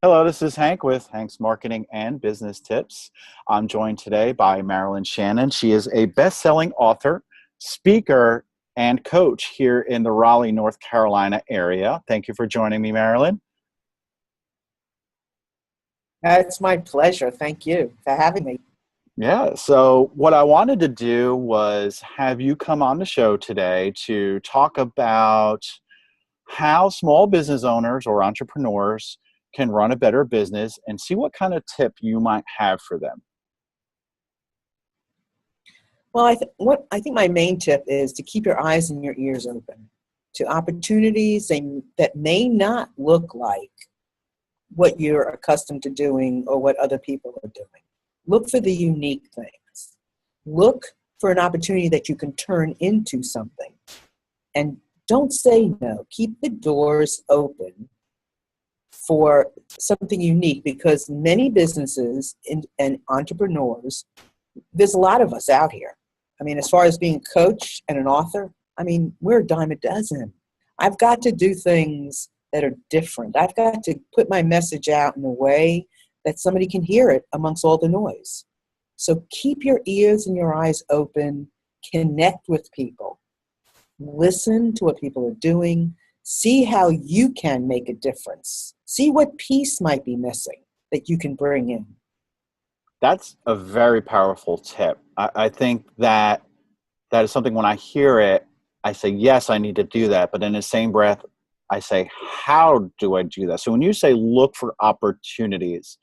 Hello, this is Hank with Hank's Marketing and Business Tips. I'm joined today by Marilyn Shannon. She is a best-selling author, speaker, and coach here in the Raleigh, North Carolina area. Thank you for joining me, Marilyn. It's my pleasure. Thank you for having me. Yeah, so what I wanted to do was have you come on the show today to talk about how small business owners or entrepreneurs can run a better business and see what kind of tip you might have for them. Well, I think my main tip is to keep your eyes and your ears open to opportunities that may not look like what you're accustomed to doing or what other people are doing. Look for the unique things. Look for an opportunity that you can turn into something. And don't say no. Keep the doors open for something unique, because many businesses and entrepreneurs, there's a lot of us out here. I mean, as far as being a coach and an author, I mean, we're a dime a dozen. I've got to do things that are different. I've got to put my message out in a way that somebody can hear it amongst all the noise. So keep your ears and your eyes open, connect with people, listen to what people are doing, see how you can make a difference, see what piece might be missing that you can bring in. That's a very powerful tip. I think that is something when I hear it, I say, yes, I need to do that. But in the same breath, I say, how do I do that? So when you say look for opportunities,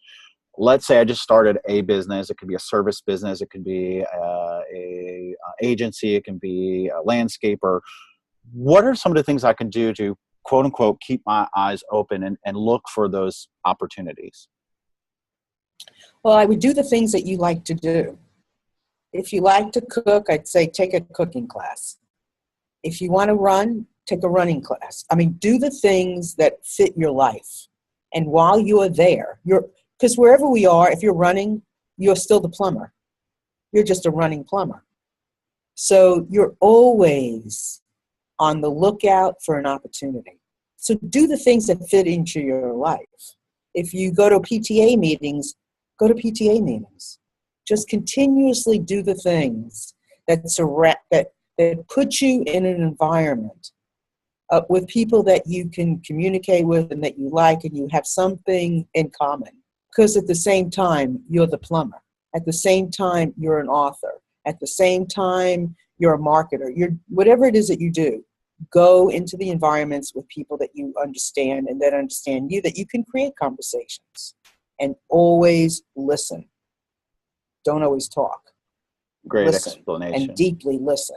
let's say I just started a business. It could be a service business. It could be a agency. It can be a landscaper. What are some of the things I can do to, quote unquote, keep my eyes open and look for those opportunities? Well, I would do the things that you like to do. If you like to cook, I'd say take a cooking class. If you want to run, take a running class. I mean, do the things that fit your life. And while you are there, because wherever we are, if you're running, you're still the plumber. You're just a running plumber. So you're always on the lookout for an opportunity. So do the things that fit into your life. If you go to PTA meetings, go to PTA meetings. Just continuously do the things that put you in an environment with people that you can communicate with and that you like, and you have something in common. Because at the same time, you're the plumber. At the same time, you're an author. At the same time, you're a marketer. Whatever it is that you do, go into the environments with people that you understand and that understand you, that you can create conversations. And always listen. Don't always talk. Great Listen, explanation. and deeply listen.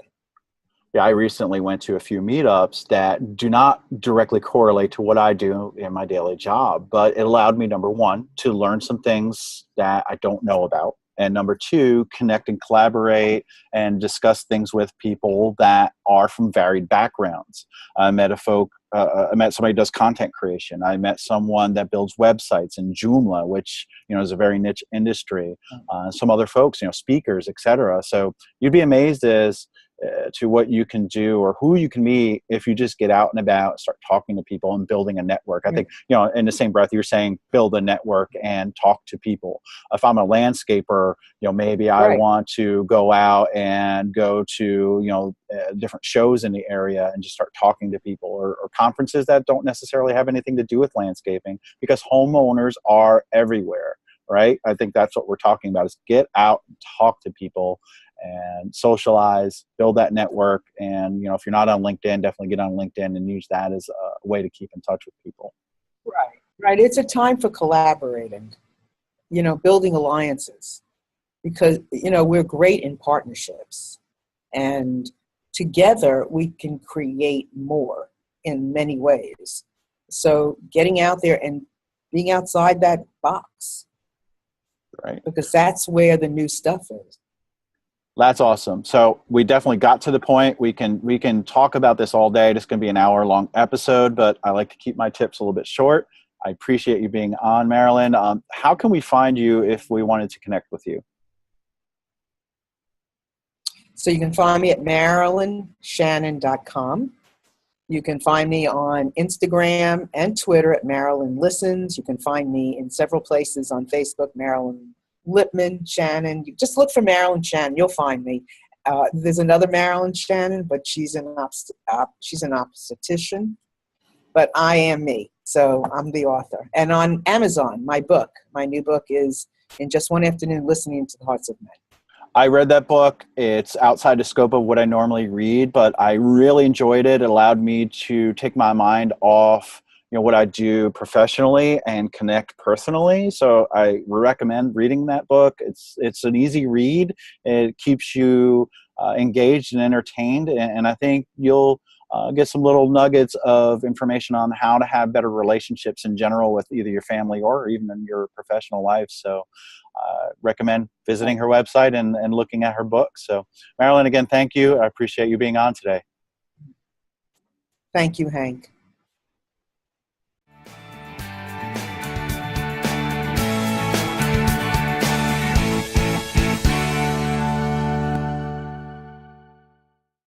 Yeah, I recently went to a few meetups that do not directly correlate to what I do in my daily job, but it allowed me, number one, to learn some things that I don't know about. And number two, connect and collaborate and discuss things with people that are from varied backgrounds. I met I met somebody who does content creation. I met someone that builds websites in Joomla, which is a very niche industry. Some other folks, speakers, etc. So you'd be amazed as to what you can do or who you can meet if you just get out and about, start talking to people and building a network. I think, in the same breath, you're saying build a network and talk to people. If I'm a landscaper, maybe I want to go out and go to, different shows in the area and just start talking to people, or conferences that don't necessarily have anything to do with landscaping, because homeowners are everywhere, right? I think that's what we're talking about, is get out and talk to people and socialize, build that network. And, if you're not on LinkedIn, definitely get on LinkedIn and use that as a way to keep in touch with people. Right. It's a time for collaborating, building alliances, because, we're great in partnerships, and together we can create more in many ways. So getting out there and being outside that box, right? Because that's where the new stuff is. That's awesome. So we definitely got to the point. We can talk about this all day. It's going to be an hour-long episode, but I like to keep my tips a little bit short. I appreciate you being on, Marilyn. How can we find you if we wanted to connect with you? So you can find me at MarilynShannon.com. You can find me on Instagram and Twitter at Marilyn Listens. You can find me in several places on Facebook, Marilyn Lipman Shannon. You just look for Marilyn Shannon, you'll find me. There's another Marilyn Shannon, but she's an obstetrician. But I am me, so I'm the author. And on Amazon, my new book is In Just One Afternoon, Listening to the Hearts of Men. I read that book. It's outside the scope of what I normally read, but I really enjoyed it. It allowed me to take my mind off, what I do professionally and connect personally. So I recommend reading that book. It's an easy read. It keeps you engaged and entertained, and I think you'll get some little nuggets of information on how to have better relationships in general with either your family or even in your professional life. So recommend visiting her website and looking at her book. So Marilyn, again, thank you. I appreciate you being on today. Thank you, Hank.